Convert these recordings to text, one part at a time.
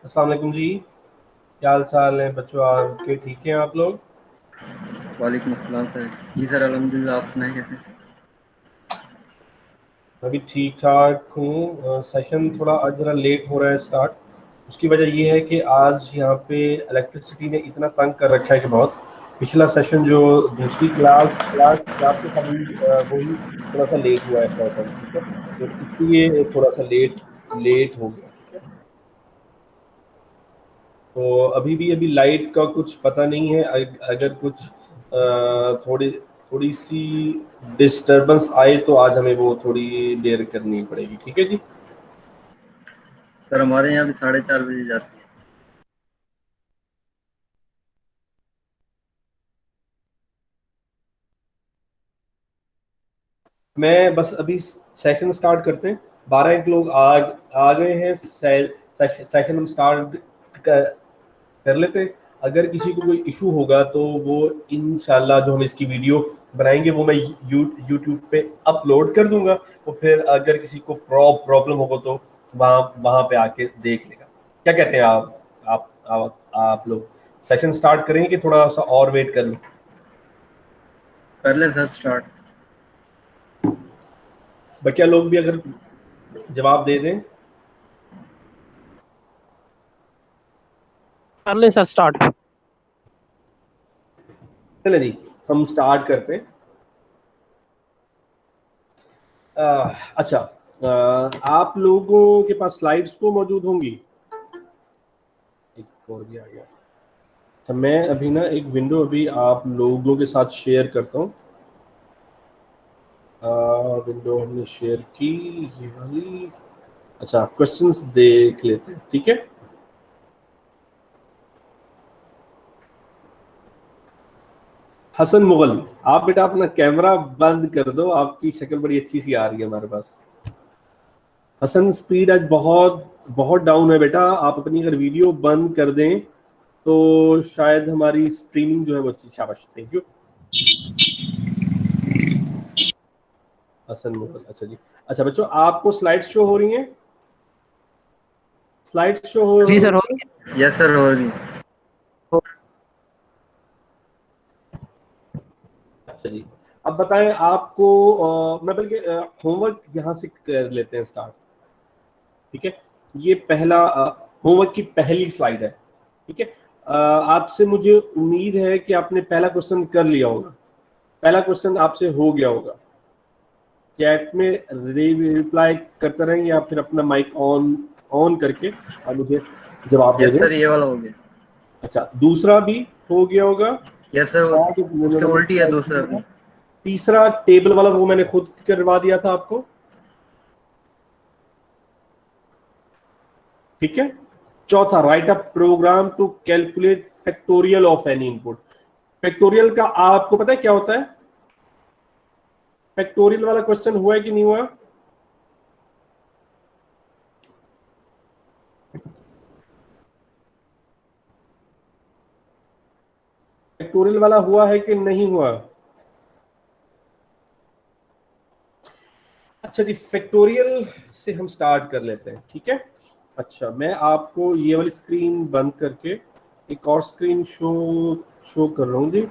अस्सलाम वालेकुम जी। क्या हाल चाल है बच्चों, आपके ठीक हैं आप लोग? वालेकुम अस्सलाम सर। जी सर, अल्हम्दुलिल्लाह। आप सुनाएं कैसे? मैं भी ठीक ठाक हूँ। सेशन थोड़ा आज ज़रा लेट हो रहा है स्टार्ट। उसकी वजह ये है कि आज यहाँ पे इलेक्ट्रिसिटी ने इतना तंग कर रखा है कि बहुत पिछला सेशन जो दूसरी क्लास क्लास क्लास के था वही थोड़ा सा लेट हुआ है सेशन, ठीक है। तो इसलिए थोड़ा सा लेट लेट हो गया, ठीक है। तो अभी लाइट का कुछ पता नहीं है। अगर कुछ थोड़ी थोड़ी सी डिस्टरबेंस आए तो आज हमें वो थोड़ी देर करनी पड़ेगी, ठीक है जी। सर हमारे यहाँ भी 4:30 बजे जाती है। मैं बस अभी सेशन स्टार्ट करते हैं। 12 एक लोग आ गए हैं। सेशन हम स्टार्ट कर, कर लेते हैं। अगर किसी को कोई इशू होगा तो वो इंशाल्लाह जो हम इसकी वीडियो बनाएंगे वो मैं यूट्यूब पे अपलोड कर दूंगा। तो फिर अगर किसी को प्रॉब्लम होगा तो वहाँ वहाँ पे आके देख लेगा। क्या कहते हैं आप लोग सेशन स्टार्ट करेंगे कि थोड़ा सा और वेट कर लें? कर ले सर स्टार्ट। बकिया लोग भी अगर जवाब दे दें। कर ले सर स्टार्ट। चले जी, हम स्टार्ट करते हैं। अच्छा, आप लोगों के पास स्लाइड्स तो मौजूद होंगी। एक और भी आ गया। अच्छा, मैं अभी ना एक विंडो अभी आप लोगों के साथ शेयर करता हूँ। विंडो हमने शेयर की, ये वाली। अच्छा, क्वेश्चंस देख लेते हैं, ठीक है। हसन मुगल, आप बेटा अपना कैमरा बंद कर दो, आपकी शक्ल बड़ी अच्छी सी आ रही है हमारे पास। हसन, स्पीड आज बहुत बहुत डाउन है बेटा, आप अपनी अगर वीडियो बंद कर दें तो शायद हमारी स्ट्रीमिंग जो है वो अच्छी। शाबाश, थैंक यू हसन मुगल। अच्छा जी। अच्छा बच्चों, आपको स्लाइड शो हो रही हैं? स्लाइड शो हो जी रही सर हो हैं? रही यस सर, होगी। है। अच्छा जी। अब बताएं आपको, मैं बल्कि होमवर्क यहाँ से कर लेते हैं स्टार्ट, ठीक है। ये पहला होमवर्क की पहली स्लाइड है, ठीक है। आपसे मुझे उम्मीद है कि आपने पहला क्वेश्चन कर लिया होगा। पहला क्वेश्चन आपसे हो गया होगा। चैट में रिप्लाई करते रहें या फिर अपना माइक ऑन ऑन करके आप मुझे जवाब दे यस दें। सर, ये वाला हो गया। अच्छा, दूसरा भी हो गया होगा। यस सर, थर्ड उसके मैंने उल्टी है try दूसरा किया भी। था। तीसरा टेबल वाला वो मैंने खुद करवा दिया था आपको, ठीक है। चौथा, write a program to calculate factorial of any input. Factorial का आपको पता है क्या होता है? फैक्टोरियल वाला क्वेश्चन हुआ है कि नहीं हुआ? फैक्टोरियल वाला हुआ है कि नहीं हुआ? अच्छा जी, फैक्टोरियल से हम स्टार्ट कर लेते हैं, ठीक है। अच्छा, मैं आपको ये वाली स्क्रीन बंद करके एक और स्क्रीन शो शो कर रहा हूँ जी,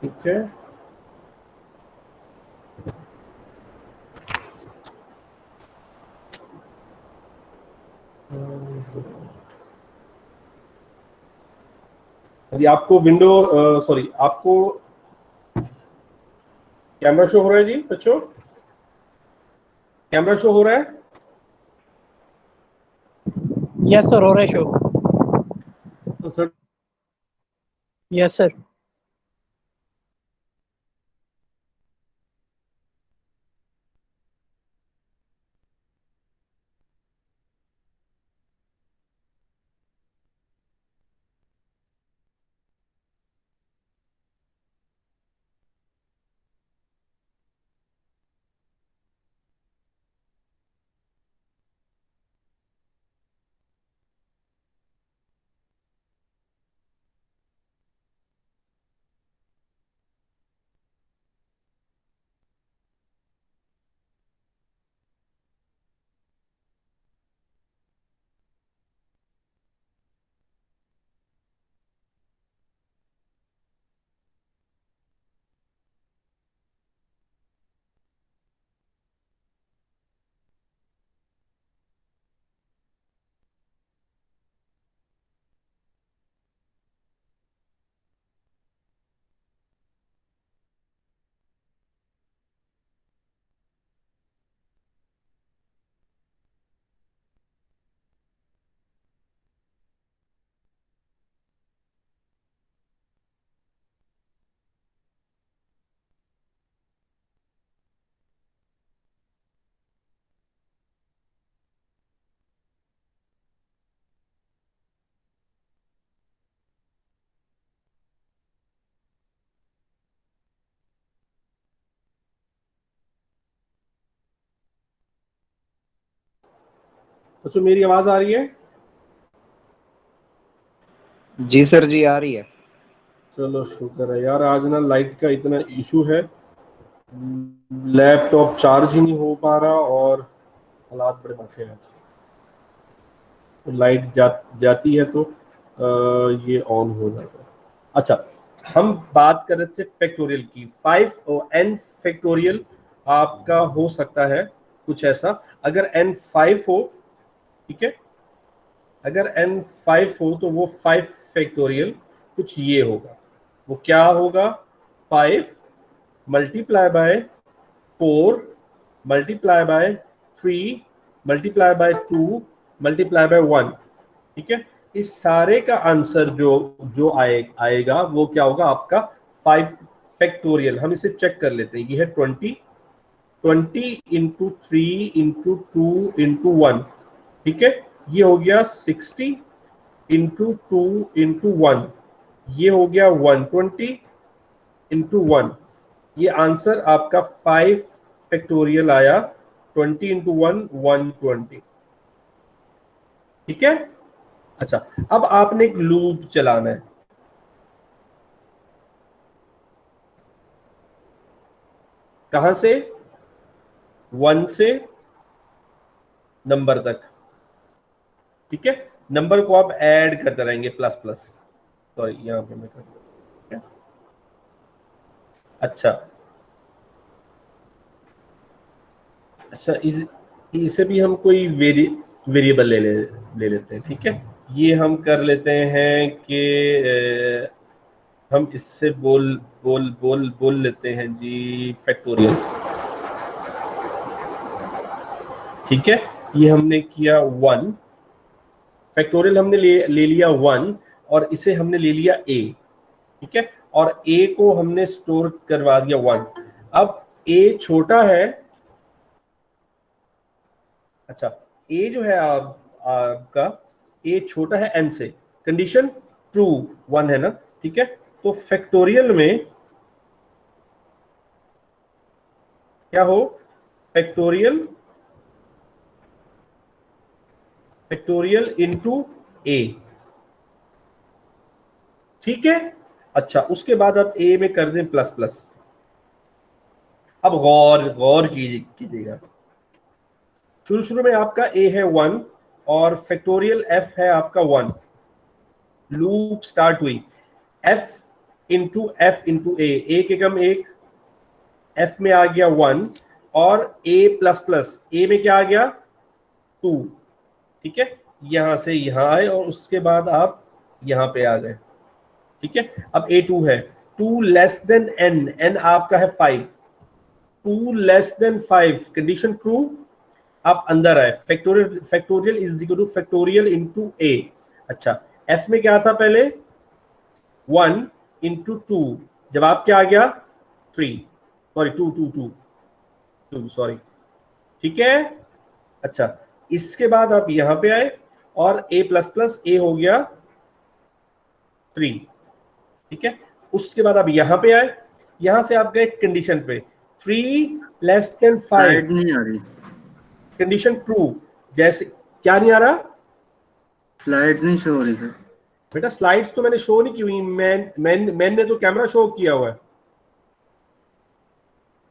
ठीक है। जी, आपको विंडो, सॉरी, आपको कैमरा शो हो रहा है जी बच्चों? कैमरा शो हो रहा है? यस सर हो रहा है शो। तो सर, यस सर। तो मेरी आवाज आ रही है? जी सर जी आ रही है। चलो शुक्र है यार, आज ना लाइट का इतना इशू है, लैपटॉप चार्ज ही नहीं हो पा रहा और हालात बड़े बुरे हैं आज। तो लाइट जाती है तो ये ऑन हो जाता है। अच्छा, हम बात कर रहे थे फैक्टोरियल की। 5 n फैक्टोरियल आपका हो सकता है कुछ ऐसा, अगर n 5 हो, ठीक है, अगर n 5 हो तो वो 5 फैक्टोरियल कुछ ये होगा। वो क्या होगा? 5 multiply by 4 multiply by 3 multiply by 2 multiply by 1, ठीक है। इस सारे का आंसर जो जो आएगा वो क्या होगा? आपका 5 फैक्टोरियल। हम इसे चेक कर लेते हैं। ये है 20 इंटू 3 इंटू 2 इंटू 1, ठीक है। ये हो गया 60 इंटू 2 इंटू 1, ये हो गया 120 इंटू 1। ये आंसर आपका 5 फैक्टोरियल आया। 20 इंटू 1 120, ठीक है। अच्छा, अब आपने एक लूप चलाना है। कहां से? 1 से नंबर तक, ठीक है। नंबर को आप ऐड करते रहेंगे, प्लस प्लस। सॉरी, यहां पे मैं कर दूं। अच्छा अच्छा, इसे भी हम कोई वेरिएबल ले लेते हैं, ठीक है। ये हम कर लेते हैं कि हम इससे बोल लेते हैं जी फैक्टोरियल, ठीक है। ये हमने किया 1 फैक्टोरियल, हमने ले लिया 1 और इसे हमने ले लिया a, ठीक है। और a को हमने स्टोर करवा दिया 1। अब a छोटा है, अच्छा, a जो है आपका a छोटा है n से, कंडीशन ट्रू 1 है ना, ठीक है। तो फैक्टोरियल में क्या हो? फैक्टोरियल इनटू a, ठीक है। अच्छा, उसके बाद आप a में कर दें प्लस प्लस। अब गौर कीजिएगा, शुरू में आपका a है 1 और फैक्टोरियल f है आपका 1। लूप स्टार्ट हुई, f इंटू ए के कम एक, f में आ गया 1 और a प्लस प्लस, a में क्या आ गया? 2, ठीक है। यहां से यहां आए और उसके बाद आप यहां पे आ गए, ठीक है। अब a2 है, 2 लेस देन n आपका है 5, 2 लेस देन 5, कंडीशन ट्रू। आप अंदर आए, factorial is equal to factorial into a। अच्छा, f में क्या था पहले? 1 इंटू 2, जवाब क्या आ गया? 3, सॉरी 2 सॉरी, ठीक है। अच्छा, इसके बाद आप यहां पे आए और a प्लस प्लस a हो गया 3, ठीक है। उसके बाद आप यहां पे आए, यहां से आप गए कंडीशन पे, 3 लेस देन 5, स्लाइड नहीं आ रही, कंडीशन ट्रू। जैसे क्या नहीं आ रहा? स्लाइड नहीं शो हो रही सर। बेटा स्लाइड्स तो मैंने शो नहीं की हुई, मैंने तो कैमरा शो किया हुआ है।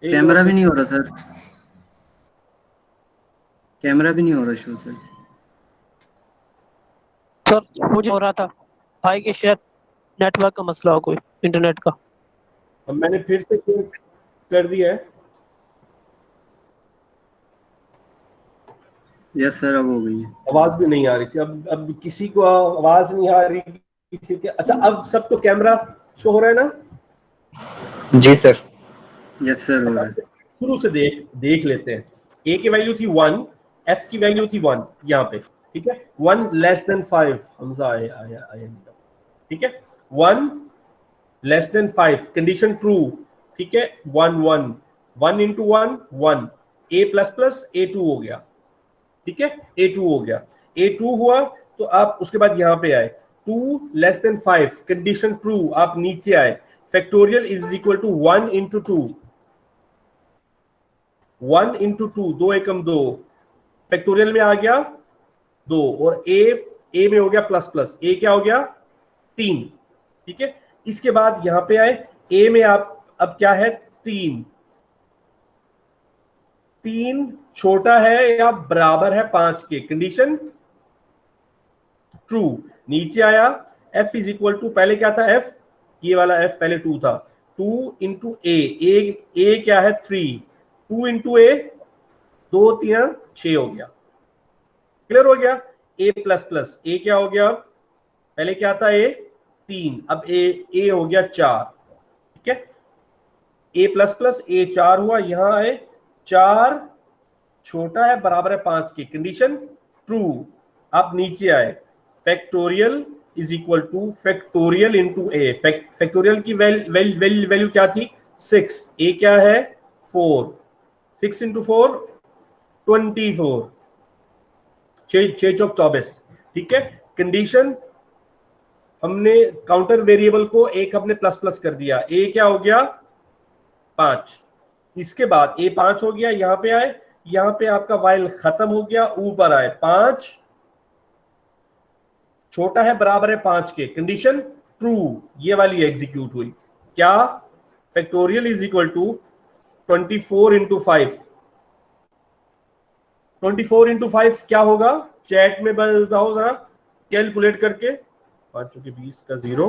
कैमरा भी नहीं हो रहा सर, कैमरा भी नहीं हो रहा शो सर। सर मुझे हो रहा था भाई के शायद नेटवर्क का मसला हो, कोई इंटरनेट का। अब मैंने फिर से कर दिया है। यस सर, अब हो गई है। आवाज भी नहीं आ रही थी, अब किसी को आवाज नहीं आ रही किसी के। अच्छा, अब सबको कैमरा शो हो रहा है ना? जी सर। यस सर, हो रहा है। शुरू से देख लेते हैं। a की वैल्यू थी 1, f की वैल्यू थी 1 यहाँ पे, ठीक है। 1 लेस देन 5, हमजा आया, ठीक है। 1 लेस देन 5, कंडीशन ट्रू, ठीक है। 1 into 1 a plus plus a2 हो गया, ठीक है। a2 हो गया, a2 हुआ तो आप उसके बाद यहां पे आए, 2 लेस देन 5, कंडीशन ट्रू, आप नीचे आए, factorial is equal to 1 into 2, 1 into 2, 2 Ekam 2, factorial में आ गया 2 और ए में हो गया प्लस प्लस, ए क्या हो गया 3, ठीक है। इसके बाद यहां पे आए, ए में आप अब क्या है 3 छोटा है या बराबर है 5 के, कंडीशन ट्रू। नीचे आया f इज इक्वल टू, पहले क्या था f, ये वाला f पहले 2 था, 2 इंटू ए क्या है 3, 2 इंटू ए 2 3 6 हो गया, क्लियर हो गया। a प्लस प्लस, ए क्या हो गया, पहले क्या था a 3, अब ए हो गया 4, ठीक है। a प्लस प्लस ए 4 हुआ, यहां आए 4 छोटा है बराबर है 5 के, कंडीशन ट्रू। आप नीचे आए, factorial is equal to factorial into A, factorial की वैल्यू क्या थी 6, ए क्या है 4, 6 इंटू 4 24, 6 चौक 24, ठीक है। कंडीशन, हमने काउंटर वेरिएबल को एक हमने प्लस प्लस कर दिया, ए क्या हो गया 5, इसके बाद ए 5 हो गया, यहां पे आए, यहां पे आपका वाइल खत्म हो गया, ऊपर आए 5 छोटा है बराबर है 5 के, कंडीशन ट्रू, ये वाली एग्जीक्यूट हुई। क्या, factorial is equal to 24 into 5, 24 into 5 क्या होगा, चैट में बताओ जरा कैलकुलेट करके। 5 चौके 20 का 0,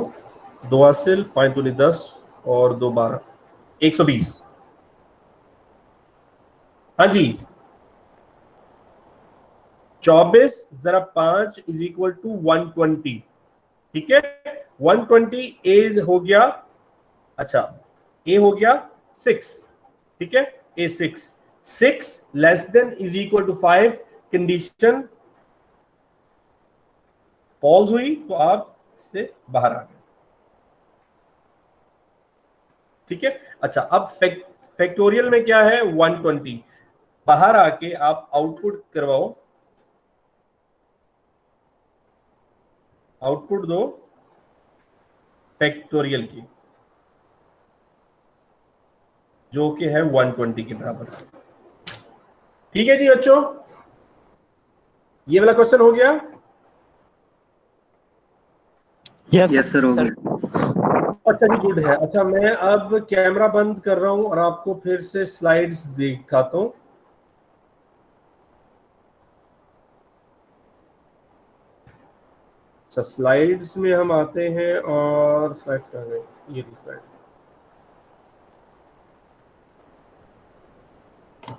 2 हासिल, 5 दूनी 10 और 2 12, 120। हाँ जी, 24 जरा 5 इज इक्वल टू 120, ठीक है। 120 ए हो गया, अच्छा ए हो गया 6, ठीक है, A 6 less than is equal to 5, condition false हुई, तो आप इससे बाहर आ गए, ठीक है। अच्छा, अब फैक्टोरियल में क्या है 120, बाहर आके आप आउटपुट करवाओ, आउटपुट दो फैक्टोरियल की, जो कि है 120 के बराबर, ठीक है जी बच्चों, ये वाला क्वेश्चन हो गया। यस सर, हो गया। अच्छा जी, गुड है। अच्छा, मैं अब कैमरा बंद कर रहा हूं और आपको फिर से स्लाइड्स दिखाता हूं। अच्छा, स्लाइड्स में हम आते हैं और स्लाइड्स कहाँ गए, ये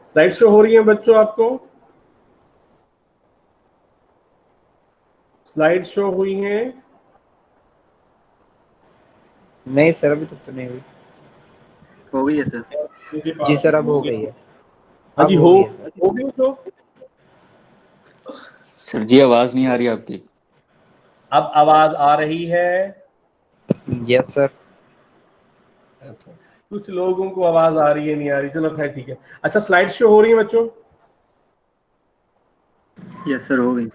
स्लाइड शो हो रही है बच्चों, आपको स्लाइड शो हुई हैं? नहीं सर, अभी तक तो नहीं हुई। हो गई है सर। जी सर, अब हो गई है। हाँ जी, अब हो गई है सर। हो गई तो सर जी आवाज नहीं आ रही आपकी। अब आवाज आ रही है। Yes sir. अच्छा, कुछ लोगों को आवाज आ रही है, नहीं आ रही, चलो खैर ठीक है। अच्छा, स्लाइड शो हो रही है बच्चों? यस सर, हो गई।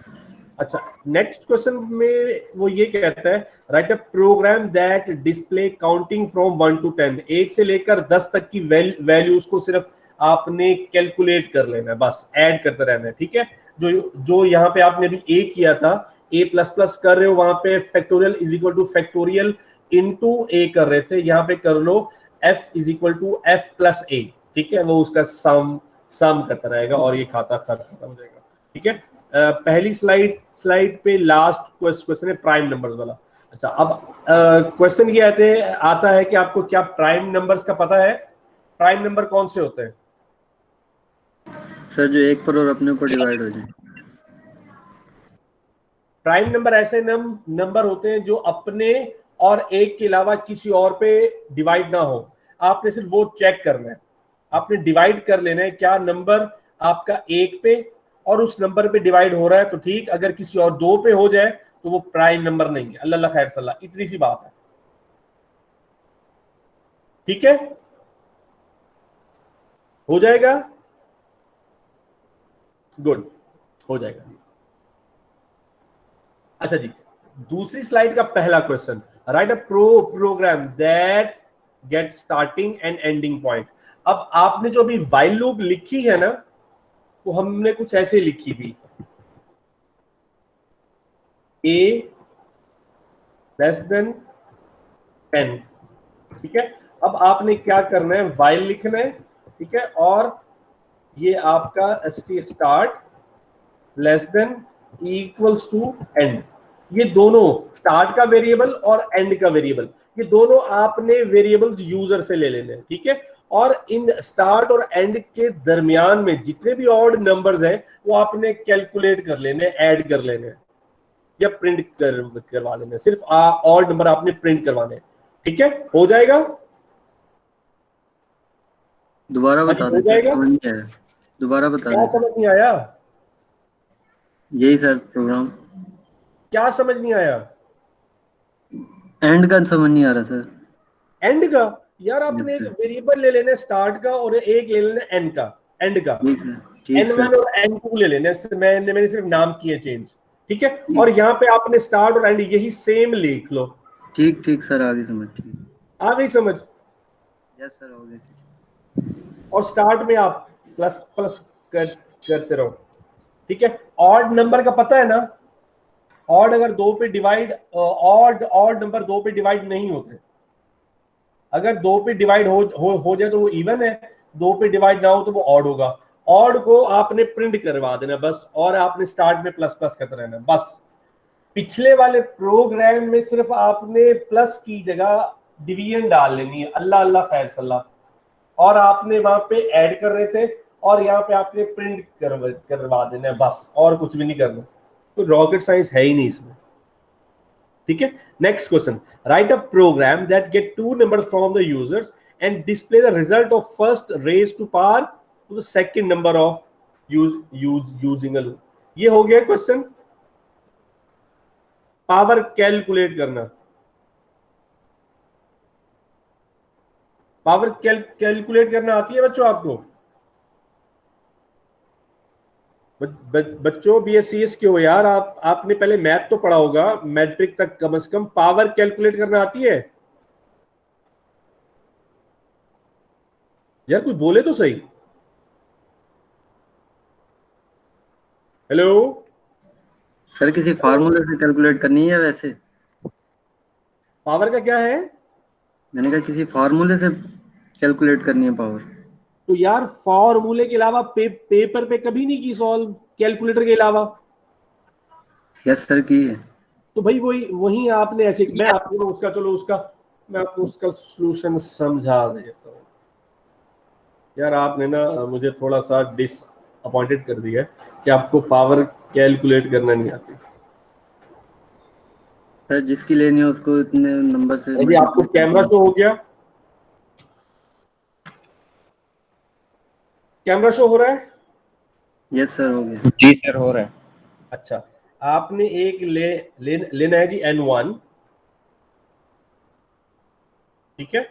अच्छा, नेक्स्ट क्वेश्चन में वो ये कहता है, write a program that display counting from 1 to 10, 1 से लेकर 10 तक की वैल्यूज को सिर्फ आपने कैलकुलेट कर लेना है, बस ऐड करते रहना है, ठीक है। जो यहाँ पे आपने अभी ए किया था, ए प्लस प्लस कर रहे हो, वहां पे factorial is equal to factorial into A कर रहे थे, यहाँ पे कर लो F is equal to F plus A, ठीक है। वो उसका सम करता रहेगा और ये खाता खत्म हो जाएगा, ठीक है। पहली स्लाइड पे लास्ट क्वेश्चन है प्राइम नंबर्स वाला। अच्छा, अब क्वेश्चन ये आता है कि आपको क्या प्राइम नंबर्स का पता है? प्राइम नंबर कौन से होते हैं सर? जो एक पर और अपने ऊपर डिवाइड हो जाए। प्राइम नंबर ऐसे नंबर होते हैं जो अपने और एक के अलावा किसी और पे डिवाइड ना हो। आपने सिर्फ वो चेक करना है, आपने डिवाइड कर लेना है, क्या नंबर आपका एक पे और उस नंबर पे डिवाइड हो रहा है तो ठीक, अगर किसी और दो पे हो जाए तो वो प्राइम नंबर नहीं है। अल्लाह खैर सल्ला, इतनी सी बात है, ठीक है, हो जाएगा, गुड, हो जाएगा। अच्छा जी, दूसरी स्लाइड का पहला क्वेश्चन, write a program that get starting and ending point. अब आपने जो अभी व्हाइल लूप लिखी है ना, वो हमने कुछ ऐसे लिखी थी, a लेस देन 10, ठीक है। अब आपने क्या करना है, while लिखना है, ठीक है, और ये आपका start less than equals to end, ये दोनों स्टार्ट का वेरिएबल और एंड का वेरिएबल, ये दोनों आपने वेरिएबल्स यूजर से ले लेने हैं, ठीक है। और इन स्टार्ट और एंड के दरमियान में जितने भी ऑड नंबर्स हैं वो आपने कैलकुलेट कर लेने, ऐड कर लेने या प्रिंट करवा लेने, सिर्फ ऑड नंबर आपने प्रिंट करवाने, ठीक है। हो जाएगा? दोबारा बता हो दो, जाएगा? समझ नहीं आया, दोबारा बता क्या दो। समझ नहीं आया? यही सर प्रोग्राम, क्या समझ नहीं आया? एंड का समझ नहीं आ रहा सर। एंड का? यार आपने एक वेरिएबल ले लेना स्टार्ट का और एक ले लेना एंड का, एंड का। ठीक है, ठीक N1 सर, और N2 ले लेना, मैंने सिर्फ नाम किए चेंज, ठीक है। और यहाँ पे आपने स्टार्ट और एंड यही सेम लिख लो। ठीक ठीक सर, आगे समझ, ठीक। आ गई समझ? यस सर, हो गए। और स्टार्ट में आप प्लस प्लस करते रहो, ठीक है। ऑड नंबर का पता है ना, ऑड अगर दो पे डिवाइड, ऑड नंबर दो पे डिवाइड नहीं होते। अगर दो पे डिवाइड हो जाए तो वो इवन है, दो पे डिवाइड ना हो तो वो ऑड होगा। ऑड को आपने प्रिंट करवा देना बस, और आपने स्टार्ट में प्लस प्लस करते रहना बस। पिछले वाले प्रोग्राम में सिर्फ आपने प्लस की जगह डिवीजन डाल लेनी है, अल्लाह अल्लाह खैर सल्लाह, और आपने वहां पे ऐड कर रहे थे और यहाँ पे आपने प्रिंट करवा देना है बस, और कुछ भी नहीं करना। तो रॉकेट साइंस है ही नहीं इसमें, ठीक है। Next question, write a program that get two number from the users and display the result of first raise to power to the second number of using a loop. ये हो गया question. Power calculate करना, power calculate करना आती है बच्चों आपको? बच्चों BScs के हो यार, आपने पहले मैथ तो पढ़ा होगा, मैट्रिक तक कम से कम। पावर कैलकुलेट करना आती है यार? कोई बोले तो सही। हेलो सर किसी फार्मूले से कैलकुलेट करनी है वैसे? पावर का क्या है? मैंने कहा किसी फार्मूले से कैलकुलेट करनी है पावर। तो यार फॉर्मूले के अलावा पेपर पे कभी नहीं की सॉल्व, कैलकुलेटर के अलावा। यस सर, की है। तो भाई वही वही आपने ऐसे, मैं आपको उसका, चलो उसका मैं आपको उसका सॉल्यूशन समझा देता हूँ। यार आपने ना मुझे थोड़ा सा डिसअपॉइंटेड कर दिया है कि आपको पावर कैलकुलेट करना नहीं आती। सर जिसकी लेनी है उसको इतने नंबर से। यदि आपको कैमरा शो हो गया, कैमरा शो हो रहा है? यस सर, हो गया। जी सर, हो रहा है। अच्छा, आपने एक लेना है जी N1, ठीक है।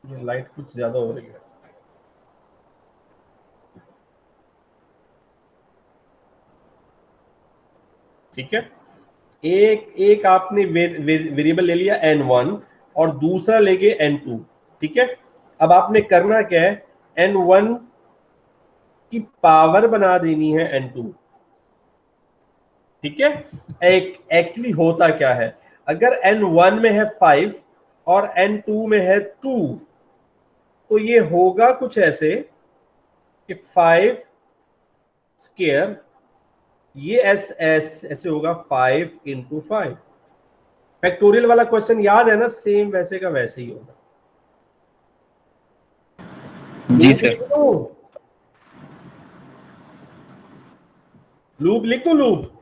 ये लाइट कुछ ज्यादा हो रही है। ठीक है, एक आपने वेरिएबल ले लिया N1 और दूसरा लेके N2, ठीक है। अब आपने करना क्या है, N1 की पावर बना देनी है N2, ठीक है। एक्चुअली होता क्या है, अगर N1 में है 5 और N2 में है 2, तो ये होगा कुछ ऐसे कि 5 स्क्वायर, ये ऐसे होगा 5 इंटू 5। फैक्टोरियल वाला क्वेश्चन याद है ना, सेम वैसे का वैसे ही होगा। जी सर। लूप लिख दो, लूप।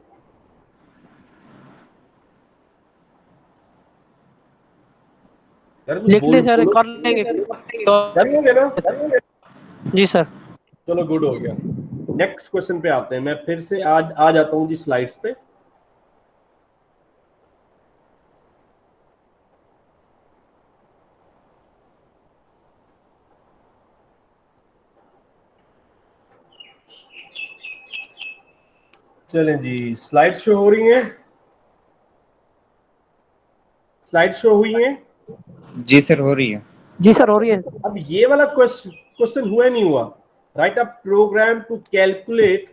लिख ले सर, कर लेंगे। कर लोगे ना? जी सर। चलो गुड हो गया। नेक्स्ट क्वेश्चन पे आते हैं। मैं फिर से आज आ जाता हूं जी स्लाइड्स पे। चलें जी, स्लाइड शो हो रही हैं? स्लाइड शो हुई हैं? जी सर, हो रही है। जी सर, हो रही है। अब ये वाला क्वेश्चन हुआ नहीं हुआ? write a program to calculate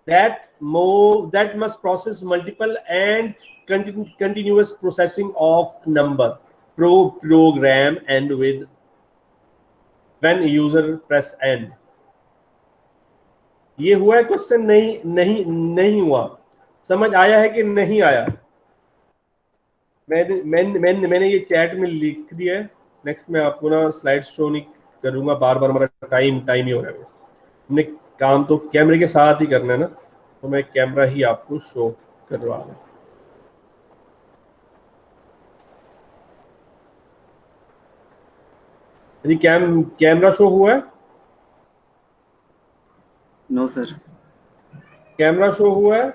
that must process multiple and continuous processing of number. Program end with when user press end. ये हुआ है क्वेश्चन? नहीं हुआ। समझ आया है कि नहीं आया? मैंने ये चैट में लिख दिया है। नेक्स्ट मैं आपको ना स्लाइड शो नहीं करूंगा, बार बार हमारा टाइम ही हो रहा है। हमने काम तो कैमरे के साथ ही करना है ना, तो मैं कैमरा ही आपको शो करवा रहा हूँ। यदि कैमरा शो हुआ है? No sir. कैमरा शो हुआ है?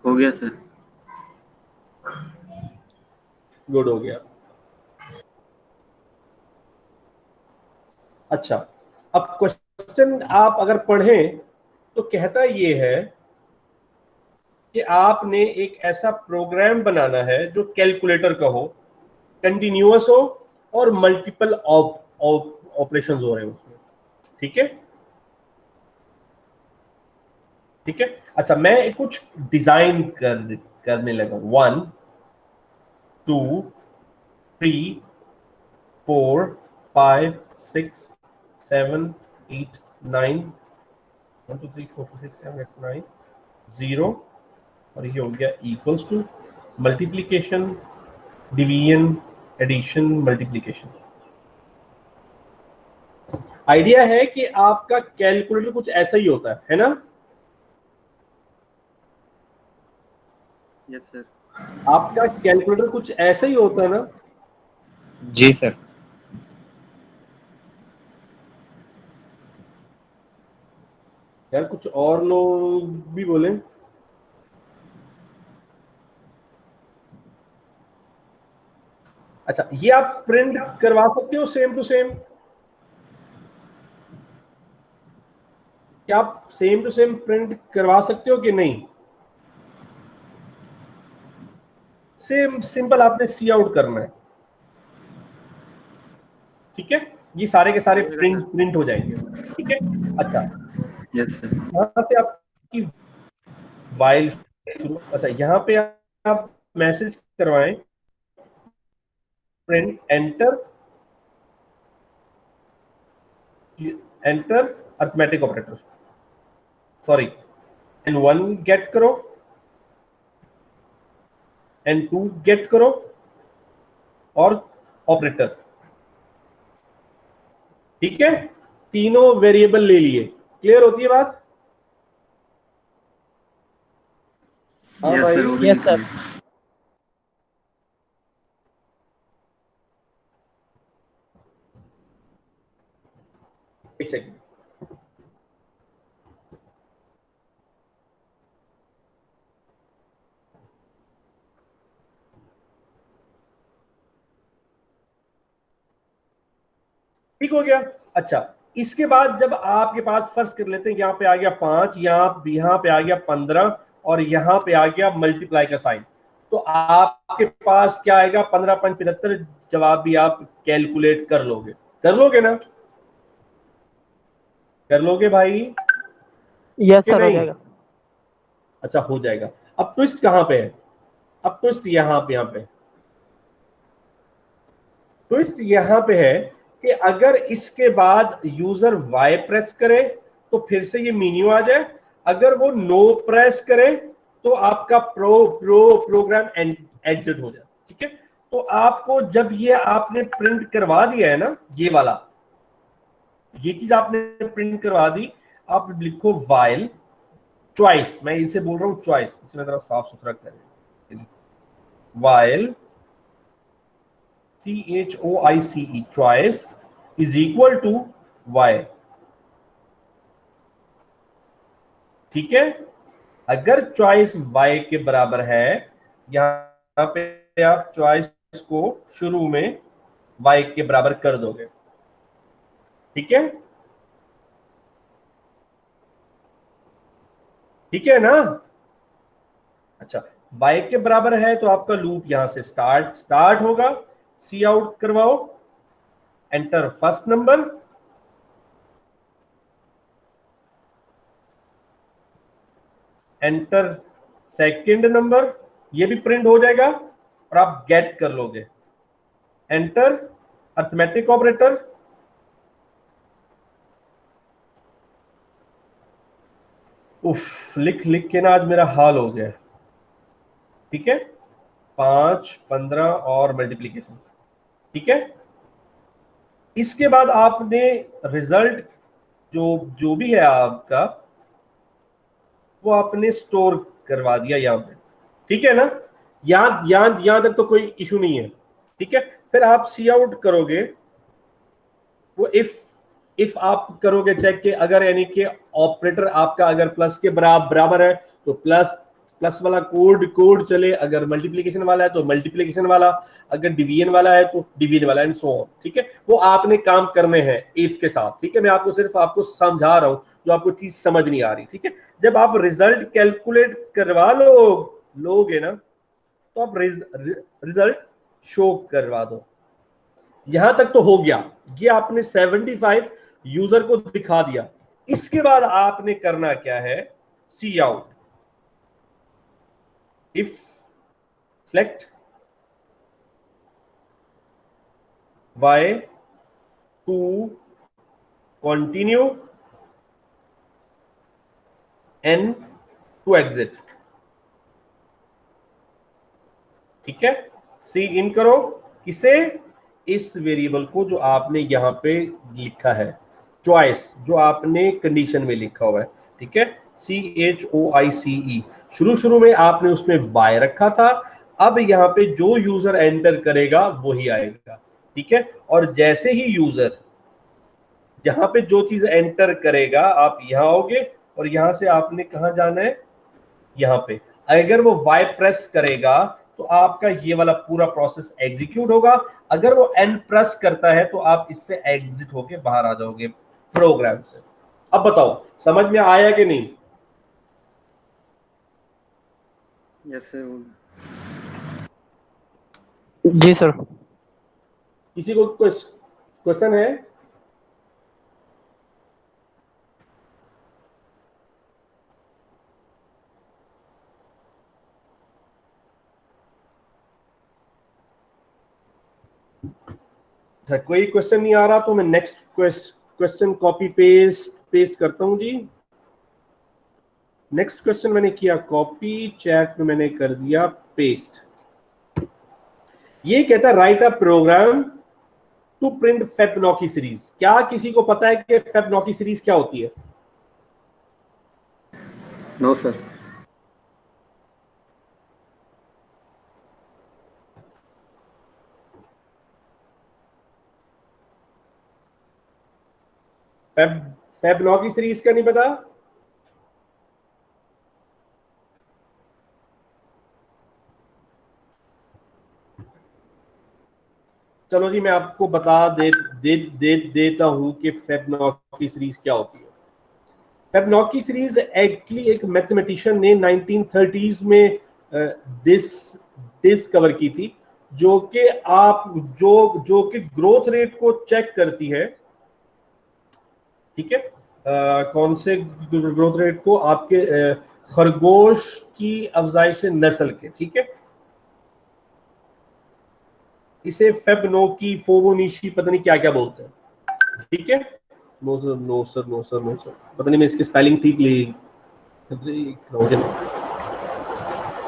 हो गया सर। गुड, हो गया। अच्छा, अब क्वेश्चन आप अगर पढ़ें तो कहता ये है कि आपने एक ऐसा प्रोग्राम बनाना है जो कैलकुलेटर का हो, कंटिन्यूअस हो और मल्टीपल ऑपरेशंस हो रहे हो उसमें। ठीक है, ठीक है। अच्छा, मैं कुछ डिजाइन करने लगा। 1 2 3 4 5 6 7 8 9 1 2 3 4 5 6 7 8 9 0, और ये हो गया equals to multiplication, division, addition, multiplication. Idea है कि आपका कैलकुलेटर कुछ ऐसा ही होता है ना? Yes sir. आपका कैलकुलेटर कुछ ऐसा ही होता है ना? जी सर। यार कुछ और लोग भी बोले। अच्छा, ये आप प्रिंट करवा सकते हो सेम टू सेम? क्या आप सेम टू सेम प्रिंट करवा सकते हो कि नहीं? सेम सिंपल आपने सी आउट करना है। ठीक है, ये सारे के सारे प्रिंट हो जाएंगे। ठीक है। अच्छा, यस सर। यहां से आपकी वाइल शुरू। अच्छा, यहाँ पे आप मैसेज करवाएं print enter arithmetic operator, sorry, N1 get करो, N2 गेट करो और ऑपरेटर। ठीक है, तीनों वेरिएबल ले लिए। क्लियर होती है बात? हाँ यस भाई, सर, वो भी यस लिख सर। लिया। एक सेकंड। ठीक हो गया। अच्छा, इसके बाद जब आपके पास फर्ज कर लेते हैं, यहाँ पे आ गया 5, यहाँ पे आ गया 15 और यहाँ पे आ गया मल्टीप्लाई का साइन, तो आपके पास क्या आएगा? 15 5 75। जवाब भी आप कैलकुलेट कर लोगे ना? कर लोगे भाई यस कि सर, हो नहीं? जाएगा। अच्छा, हो जाएगा। अब ट्विस्ट कहां पे है? अब ट्विस्ट यहाँ पे ट्विस्ट यहाँ पे है कि अगर इसके बाद यूजर वाई प्रेस करे तो फिर से ये मेन्यू आ जाए, अगर वो नो प्रेस करे तो आपका प्रोग्राम एग्जिट हो जाए। ठीक है, तो आपको जब ये आपने प्रिंट करवा दिया है ना, ये वाला, ये चीज आपने प्रिंट करवा दी, आप लिखो वाइल चॉइस। मैं इसे बोल रहा हूं चॉइस, इसे मैं जरा साफ सुथरा करें। While CHOICE choice is equal to y। ठीक है, अगर चॉइस y के बराबर है, यहां पे आप चॉइस को शुरू में y के बराबर कर दोगे। ठीक है, ठीक है ना? अच्छा, y के बराबर है तो आपका लूप यहां से स्टार्ट होगा। सी आउट करवाओ, enter first number, enter second number, ये भी प्रिंट हो जाएगा और आप गेट कर लोगे। एंटर अर्थमेटिक ऑपरेटर, उफ, लिख लिख के ना आज मेरा हाल हो गया। ठीक है, 5, 15 और मल्टीप्लीकेशन। ठीक है, इसके बाद आपने रिजल्ट जो जो भी है आपका वो आपने स्टोर करवा दिया यहां पे। ठीक है ना, यहां तक तो कोई इशू नहीं है। ठीक है, फिर आप सी आउट करोगे, वो इफ आप करोगे चेक के अगर यानी कि ऑपरेटर आपका अगर प्लस के बराबर है तो प्लस प्लस वाला कोड चले, अगर मल्टीप्लीकेशन वाला है तो मल्टीप्लीकेशन वाला, अगर डिवीजन वाला है तो डिवीजन वाला, एंड सो ऑन। ठीक है, वो आपने काम करने हैं इफ के साथ। ठीक है, मैं आपको सिर्फ आपको समझा रहा हूं जो आपको चीज समझ नहीं आ रही। ठीक है, जब आप रिजल्ट कैलकुलेट करवा लोगे ना तो आप रिजल्ट शो करवा दो। यहां तक तो हो गया, ये आपने 75 यूजर को दिखा दिया। इसके बाद आपने करना क्या है, cout, if select y to continue n to exit. ठीक है, सी इन करो किसे, इस वेरिएबल को जो आपने यहां पे लिखा है, चॉइस जो आपने कंडीशन में लिखा हुआ है। ठीक है, CHOICE, शुरू में आपने उसमें y रखा था, अब यहां पे जो यूजर एंटर करेगा वही आएगा। ठीक है, और जैसे ही यूजर यहां पे जो चीज एंटर करेगा आप यहां आओगे और यहां से आपने कहां जाना है, यहां पे। अगर वो y प्रेस करेगा तो आपका ये वाला पूरा प्रोसेस एग्जीक्यूट होगा। अगर वो n प्रेस करता है तो आप इससे एग्जिट होके बाहर आ जाओगे प्रोग्राम से। अब बताओ समझ में आया कि नहीं? Yes sir. जी सर। किसी को क्वेश्चन है? कोई क्वेश्चन नहीं आ रहा तो मैं नेक्स्ट क्वेश्चन कॉपी पेस्ट करता हूं जी। नेक्स्ट क्वेश्चन मैंने किया कॉपी, चैट में मैंने कर दिया पेस्ट। ये कहता है write a program to print Fibonacci series. क्या किसी को पता है कि फेबनॉकी सीरीज क्या होती है? No sir. फेबनॉकी सीरीज का नहीं पता? चलो जी मैं आपको बता देता हूं कि फेबनॉकी सीरीज क्या होती है। फेबनॉकी सीरीज एक्चुअली एक मैथमेटिशियन ने 1930s में डिस्कवर की थी, जो कि आप जो कि ग्रोथ रेट को चेक करती है। ठीक है, कौन से ग्रोथ रेट को? आपके खरगोश की अफजाइश नस्ल के। ठीक है, इसे फेबनॉकी, फोबोनीशी, पता नहीं क्या क्या बोलते हैं। ठीक है, no sir no sir no sir no sir, पता नहीं मैं इसकी स्पेलिंग ठीक ली।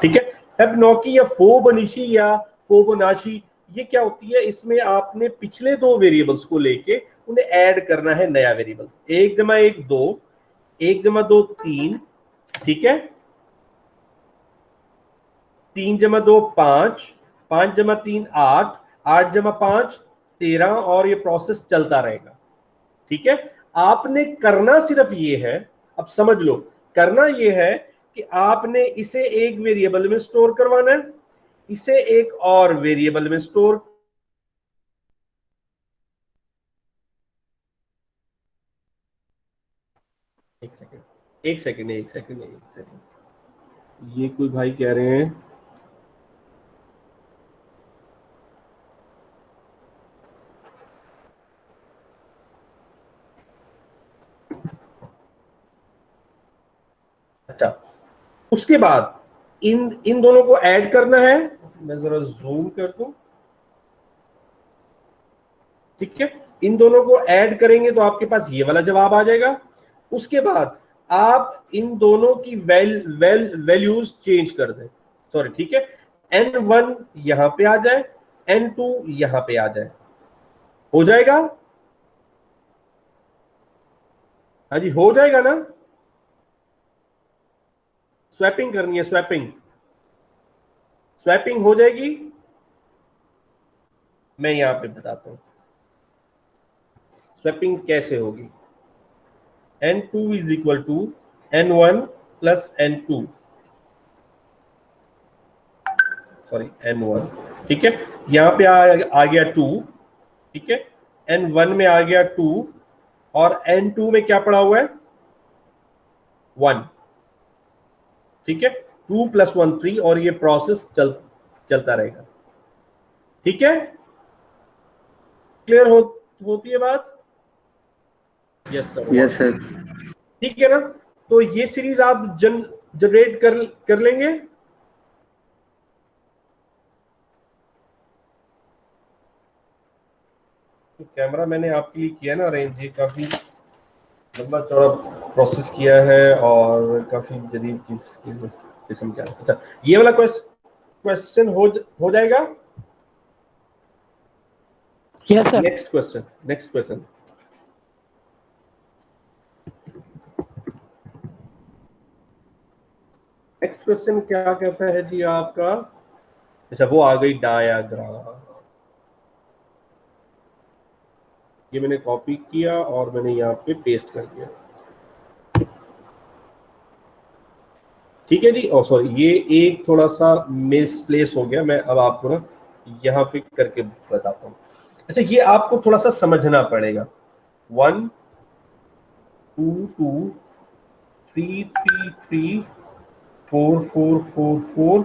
ठीक है, फेबनॉकी या फोबोनीशी या फोबोनाशी, ये क्या होती है? इसमें आपने पिछले दो वेरिएबल्स को लेके उन्हें ऐड करना है नया वेरिएबल। 1 + 1 2, 1 + 2 3। ठीक है, 3 + 2 5, 5 + 3 8, 8 + 5 13, और ये प्रोसेस चलता रहेगा। ठीक है, आपने करना सिर्फ ये है, अब समझ लो, करना ये है कि आपने इसे एक वेरिएबल में स्टोर करवाना है, इसे एक और वेरिएबल में स्टोर। एक सेकंड एक सेकंड एक सेकंड एक सेकंड, ये कोई भाई कह रहे हैं अच्छा उसके बाद इन इन दोनों को ऐड करना है। मैं जरा जूम कर दूं, ठीक है। इन दोनों को ऐड करेंगे तो आपके पास ये वाला जवाब आ जाएगा। उसके बाद आप इन दोनों की वैल्यूज चेंज कर दें, सॉरी, ठीक है। n1 यहां पे आ जाए, n2 यहां पे आ जाए, हो जाएगा। हाँ जी, हो जाएगा ना। स्वैपिंग करनी है, स्वैपिंग, स्वैपिंग हो जाएगी। मैं यहां पे बताता हूं स्वैपिंग कैसे होगी। n2 is equal to n1 plus n2, sorry n1, ठीक है। यहां पे आ गया 2, ठीक है। n1 में आ गया 2 और n2 में क्या पड़ा हुआ है 1, ठीक है। 2 प्लस 1 3 और ये प्रोसेस चलता रहेगा, ठीक है। क्लियर होती है बात? Yes sir. Yes sir. ठीक है ना। तो ये सीरीज आप जनरेट कर लेंगे। तो कैमरा मैंने आपके लिए किया ना अरेंज, ये काफी लंबा चौड़ा प्रोसेस किया है और काफी जदीद किस्म का। अच्छा, ये वाला क्वेश्चन हो जाएगा। Yes sir. Next question, next question. Next question क्या कहता है जी आपका? अच्छा, वो आ गई डायाग्राम। ये मैंने कॉपी किया और मैंने यहाँ पे पेस्ट कर दिया, ठीक है जी। ओ सॉरी, ये एक थोड़ा सा मिसप्लेस हो गया, मैं अब आपको ना यहाँ पे करके बताता हूँ। अच्छा, ये आपको थोड़ा सा समझना पड़ेगा। 1 2 2 3 3 3 4 4 4 4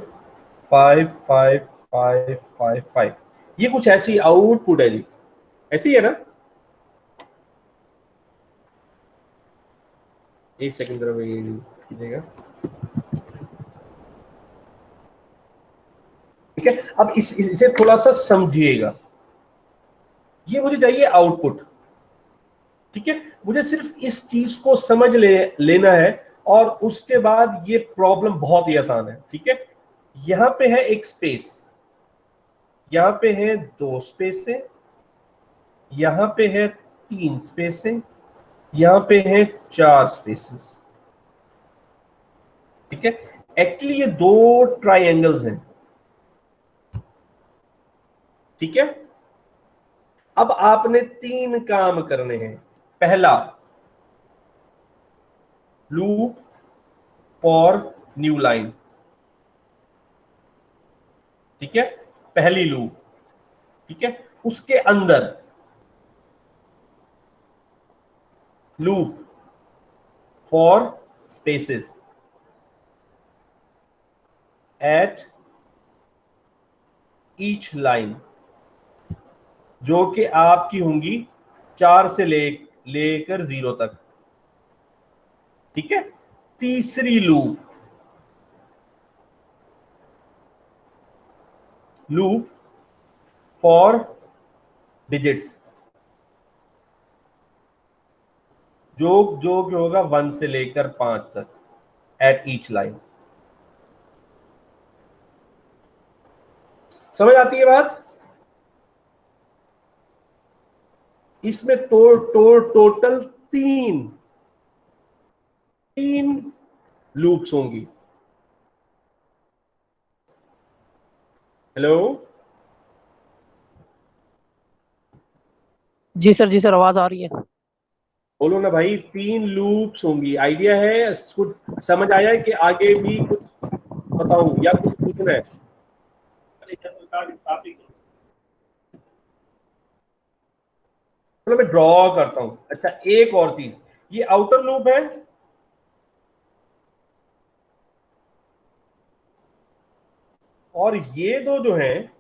5 5 5 5 5, ये कुछ ऐसी आउटपुट है जी, ऐसी है ना। एक सेकंड जरा वेट कीजिएगा, ठीक है। अब इसे थोड़ा सा समझिएगा। ये मुझे चाहिए आउटपुट, ठीक है। मुझे सिर्फ इस चीज को समझ लेना है और उसके बाद ये प्रॉब्लम बहुत ही आसान है, ठीक है। यहां पे है एक स्पेस, यहां पे है 2 स्पेस है, यहां पे है 3 स्पेस है, यहां पे है 4 स्पेसेस, ठीक है। एक्चुअली ये 2 ट्राइंगल्स हैं, ठीक है। अब आपने 3 काम करने हैं। पहला, लूप फॉर न्यू लाइन, ठीक है, पहली लूप, ठीक है। उसके अंदर loop for spaces at each line, जो कि आपकी होंगी 4 से लेकर 0 तक, ठीक है। तीसरी लूप फॉर डिजिट्स, जो कि होगा 1 से लेकर 5 तक एट ईच लाइन। समझ आती है बात? इसमें टोटल तीन लूप्स होंगी। हेलो, जी सर, जी सर, आवाज आ रही है। बोलो ना भाई, 3 लूप्स होंगी। आइडिया है? कुछ समझ आया है कि आगे भी कुछ बताऊं या कुछ पूछना है? चलो मैं ड्रॉ करता हूं। अच्छा, एक और चीज, ये आउटर लूप है और ये दो जो हैं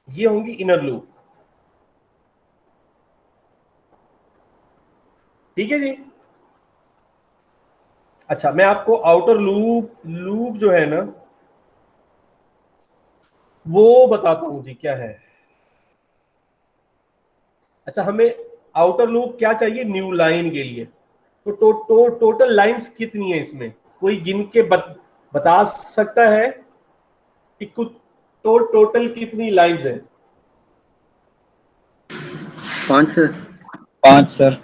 ये होंगी इनर लूप, ठीक है जी। अच्छा, मैं आपको आउटर लूप लूप जो है ना वो बताता हूं जी क्या है। अच्छा, हमें आउटर लूप क्या चाहिए न्यू लाइन के लिए, तो टोटल लाइंस कितनी है इसमें, कोई गिन के बता सकता है कि कुछ टोटल कितनी लाइंस है? 5 सर। 5 सर।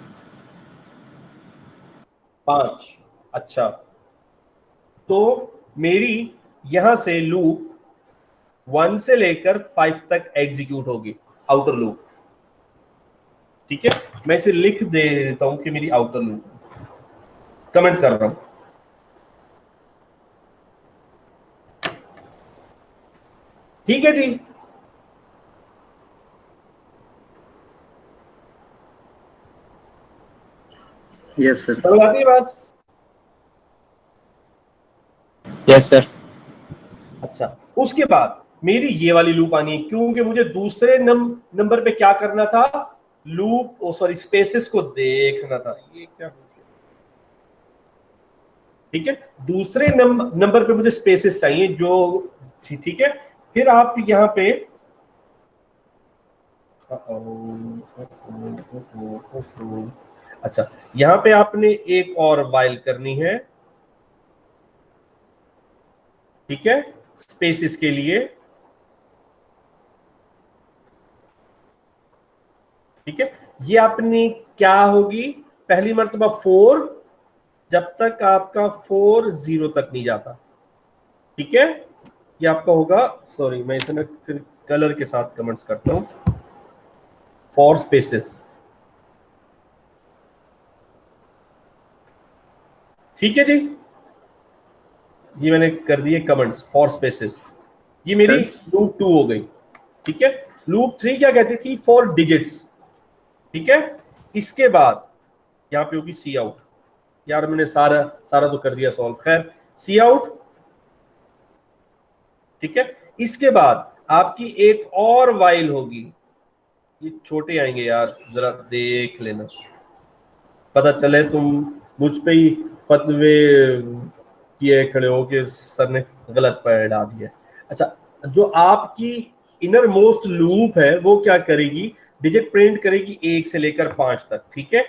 5। अच्छा, तो मेरी यहां से लूप 1 से लेकर 5 तक एग्जीक्यूट होगी, आउटर लूप। ठीक है, मैं इसे लिख देता हूं कि मेरी आउटर लूप, कमेंट कर रहा हूं। ठीक है जी। Yes sir. समझ आती है बात? Yes sir. अच्छा, उसके बाद मेरी ये वाली लूप आनी है, क्योंकि मुझे दूसरे नंबर पे क्या करना था, लूप सॉरी स्पेसेस को देखना था। ये क्या हो गया? ठीक है, दूसरे नंबर पे मुझे स्पेसेस चाहिए जो, ठीक है। फिर आप यहाँ पे अच्छा, यहाँ पे आपने एक और वाइल करनी है, ठीक है, स्पेसिस के लिए। ठीक है, ये आपने क्या होगी, पहली मर्तबा 4, जब तक आपका 4 0 तक नहीं जाता। ठीक है, ये आपका होगा, सॉरी मैं इसे ना फिर कलर के साथ कमेंट्स करता हूं, 4 स्पेसेस। ठीक है जी, ये मैंने कर दिए कमेंट्स 4 स्पेसेस। ये मेरी सर लूप 2 हो गई। ठीक है, लूप 3 क्या कहती थी, 4 डिजिट्स। ठीक है, इसके बाद यहाँ पे होगी सी आउट। यार मैंने सारा सारा तो कर दिया सॉल्व, खैर सी आउट। ठीक है, इसके बाद आपकी एक और वाइल होगी, ये छोटे आएंगे यार, जरा देख लेना, पता चले तुम मुझ पे ही फतवे किए खड़े हो कि सर ने गलत पैर डाल दिया। अच्छा, जो आपकी इनर मोस्ट लूप है वो क्या करेगी, डिजिट प्रिंट करेगी 1 से लेकर 5 तक। ठीक है,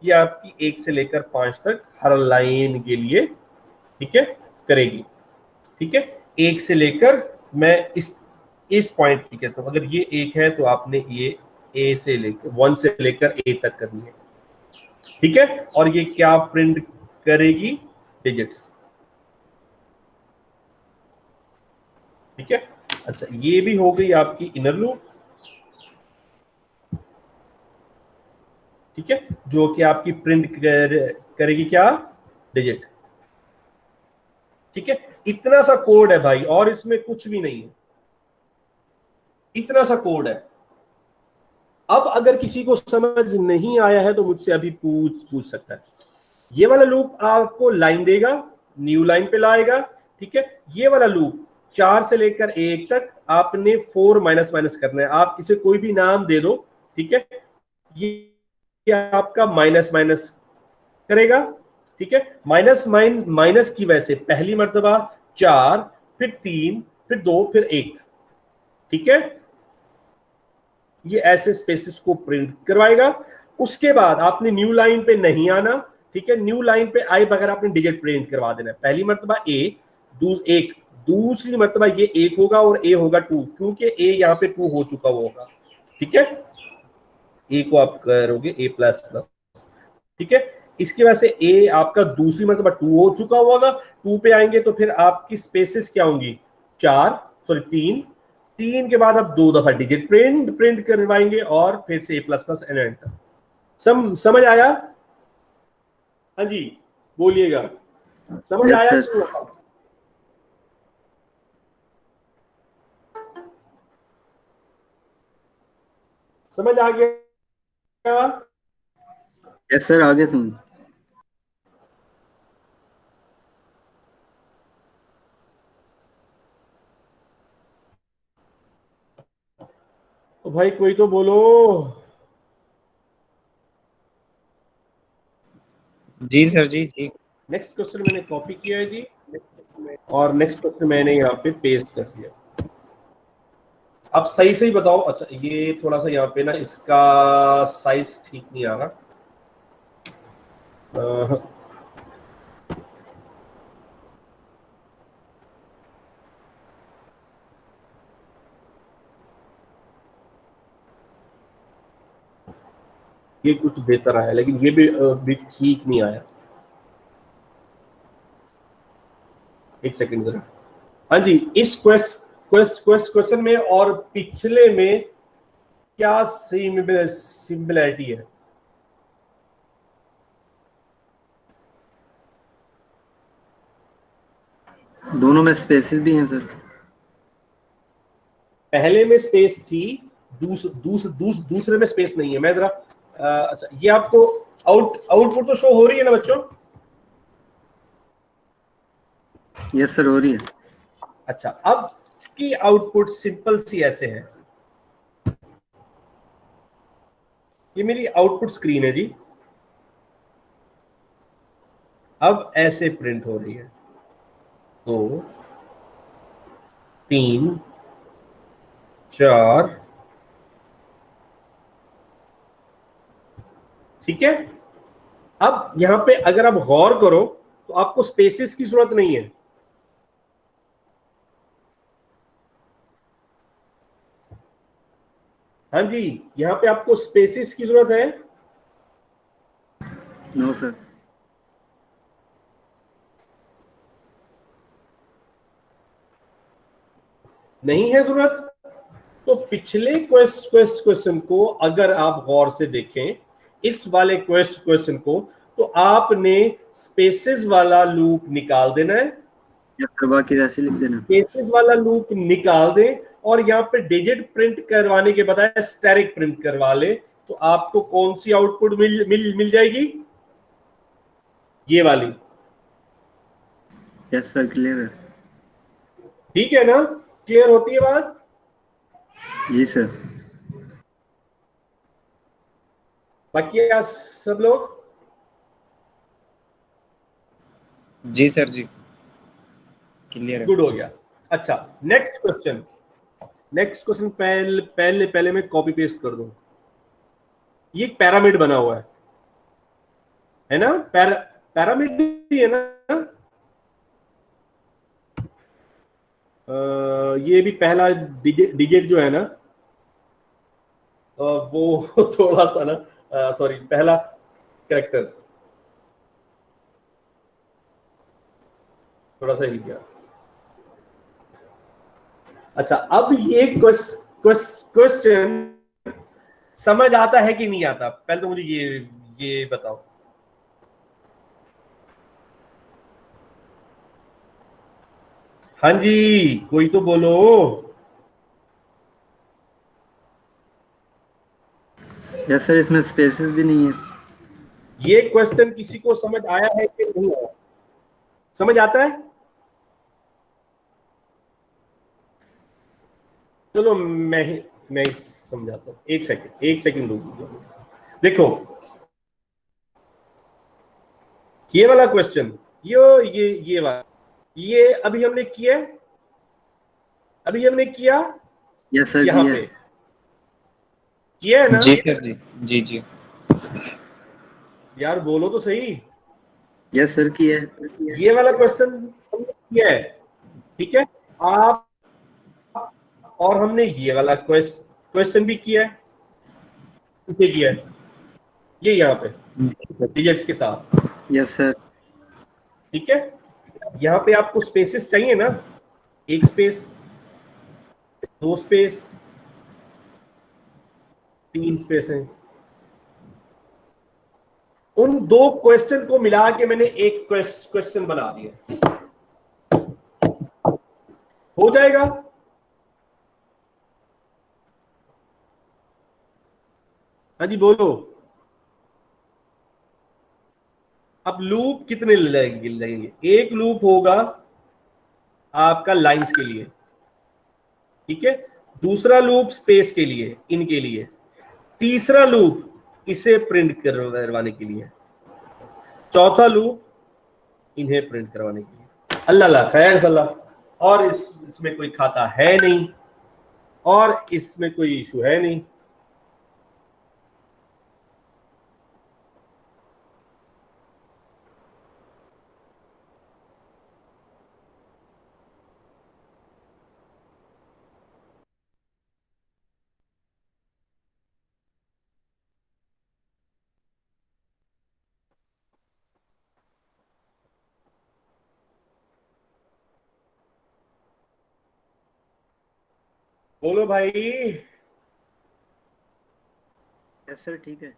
ये आपकी 1 से लेकर 5 तक हर लाइन के लिए, ठीक है, करेगी। ठीक है, 1 से लेकर, मैं इस पॉइंट की कहता हूं, अगर ये 1 है तो आपने ये ए से लेकर 1 से लेकर ए तक करनी है। ठीक है, और ये क्या प्रिंट करेगी, डिजिट्स। ठीक है, अच्छा ये भी हो गई आपकी इनर लूप। ठीक है, जो कि आपकी प्रिंट करेगी क्या, डिजिट। ठीक है, इतना सा कोड है भाई, और इसमें कुछ भी नहीं है, इतना सा कोड है। अब अगर किसी को समझ नहीं आया है तो मुझसे अभी पूछ सकता है। ये वाला लूप आपको लाइन देगा, न्यू लाइन पे लाएगा। ठीक है, ये वाला लूप 4 से लेकर 1 तक आपने 4 माइनस माइनस करना है, आप इसे कोई भी नाम दे दो। ठीक है, ये आपका माइनस माइनस करेगा। ठीक है, माइनस की वजह से पहली मर्तबा 4, फिर 3, फिर 2, फिर 1। ठीक है, ये ऐसे स्पेसिस को प्रिंट करवाएगा। उसके बाद आपने न्यू लाइन पे नहीं आना। ठीक है, न्यू लाइन पे आए बगैर आपने डिजिट प्रिंट करवा देना है। पहली मर्तबा एक, दूसरी मर्तबा ये 1 होगा और ए होगा 2, क्योंकि ए यहाँ पे 2 हो चुका होगा। ठीक है, ए को आप करोगे ए प्लस प्लस। ठीक है, इसकी वजह से ए आपका दूसरी मर्तबा 2 हो चुका होगा। 2 पे आएंगे तो फिर आपकी स्पेसेस क्या होंगी, 4, सॉरी 3। 3 के बाद आप 2 दफा डिजिट प्रिंट करवाएंगे और फिर से ए प्लस प्लस एंड एंटर। समझ आया? हाँ जी, बोलिएगा, समझ यस आया सर। कि नहीं? समझ आ गया? यस सर, आगे सुन। तो भाई कोई तो बोलो। जी सर जी। जी नेक्स्ट क्वेश्चन मैंने कॉपी किया है जी, और नेक्स्ट क्वेश्चन मैंने यहाँ पे पेस्ट कर दिया। अब सही से ही बताओ। अच्छा, ये थोड़ा सा यहाँ पे ना इसका साइज ठीक नहीं आ रहा। ये कुछ बेहतर आया, लेकिन ये भी ठीक नहीं आया। एक सेकंड जरा। हाँ जी, इस क्वेश्चन में और पिछले में क्या सिमिलरिटी है? दोनों में स्पेसेस भी हैं सर। पहले में स्पेस थी, दूसरे में स्पेस नहीं है। मैं जरा अच्छा, ये आपको आउटपुट तो शो हो रही है ना बच्चों? यस सर, हो रही है। अच्छा, अब की आउटपुट सिंपल सी ऐसे है। ये मेरी आउटपुट स्क्रीन है जी। अब ऐसे प्रिंट हो रही है 2 3 4। ठीक है। अब यहां पे अगर आप गौर करो तो आपको स्पेसेस की जरूरत नहीं है। हाँ जी, यहां पे आपको स्पेसेस की जरूरत है? No sir. नहीं है जरूरत। तो पिछले क्वेश्चन को अगर आप गौर से देखें, इस वाले क्वेश्चन को, तो आपने स्पेसेस वाला लूप निकाल देना है। यस सर, बाकी वैसे लिख देना। स्पेसेस वाला लूप निकाल दें और यहाँ पे डिजिट प्रिंट करवाने के बजाय स्टैटिक प्रिंट करवा ले, तो आपको कौन सी आउटपुट मिल जाएगी? ये वाली। यस सर, क्लियर है। ठीक है ना? क्लियर होती है बात? जी सर। बाकी सब लोग? जी सर जी, क्लियर है। गुड हो गया। अच्छा, नेक्स्ट क्वेश्चन पहले मैं कॉपी पेस्ट कर दूं। ये एक पैरामिड बना हुआ है ना? पैरामिड ही है ना? ये भी पहला डिजिट जो है ना, वो थोड़ा सा ना, सॉरी, पहला कैरेक्टर थोड़ा सा हिल गया। अच्छा, अब ये क्वेश्चन समझ आता है कि नहीं आता? पहले तो मुझे ये बताओ। हाँ जी, कोई तो बोलो। यस सर, इसमें स्पेसेस भी नहीं है। ये क्वेश्चन किसी को समझ आया है कि नहीं आया? समझ आता है? चलो मैं ही समझाता हूँ। एक सेकंड रुक। देखो, ये वाला क्वेश्चन, ये वाला, ये अभी हमने किया यस सर, यहाँ पे किया है ना? जी सर जी, जी जी। यार बोलो तो सही। यस सर, की है। ये वाला क्वेश्चन हमने किया है, ठीक है? आप और हमने ये वाला क्वेश्चन भी किया है, किया है ये यहाँ पे डिजिट्स के साथ। Yes sir. ठीक है, यहाँ पे आपको स्पेसेस चाहिए ना? एक स्पेस, 2 स्पेस, 3 स्पेस हैं। उन 2 क्वेश्चन को मिला के मैंने एक क्वेश्चन बना दिया। हो जाएगा? हाँ जी बोलो। अब लूप कितने लगेंगे? एक लूप होगा आपका लाइंस के लिए, ठीक है? दूसरा लूप स्पेस के लिए, इनके लिए। तीसरा लूप इसे प्रिंट करवाने के लिए। चौथा लूप इन्हें प्रिंट करवाने के लिए। अल्लाह ला खैर सल्ला। और इसमें कोई खाता है नहीं और इसमें कोई इशू है नहीं। बोलो भाई। यस सर ठीक है।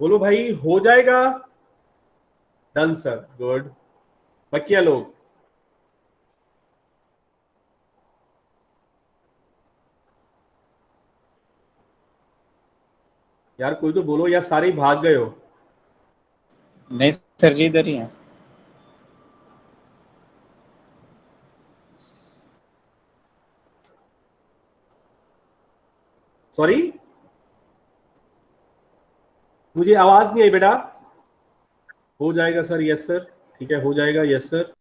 बोलो भाई, हो जाएगा। Done sir, good. बकिया लोग, यार कोई तो बोलो, या सारे ही भाग गए हो? नहीं सर जी, इधर ही हैं। सॉरी, मुझे आवाज नहीं आई बेटा। हो जाएगा सर, यस सर, ठीक है, हो जाएगा, यस सर।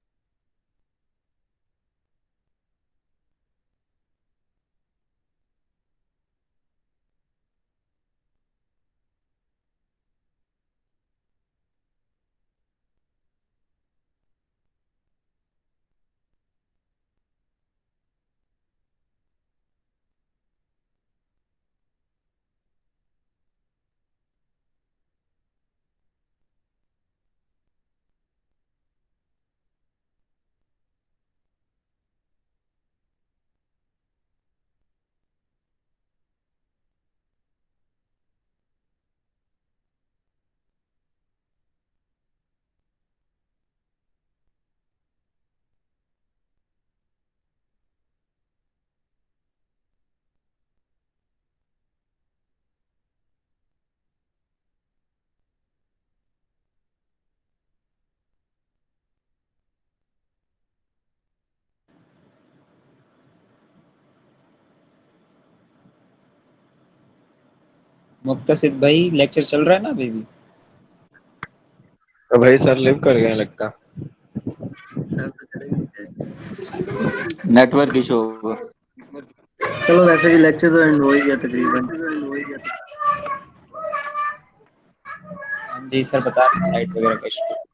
मुक्तसिद भाई लेक्चर चल रहा है ना अभी भी? तो भाई सर लिव कर गए लगता। सर तो चले गए। नेटवर्क इशू होगा। चलो वैसे भी लेक्चर तो एंड हो ही गया तकरीबन। हाँ जी सर, बता रहे लाइट वगैरह का issue।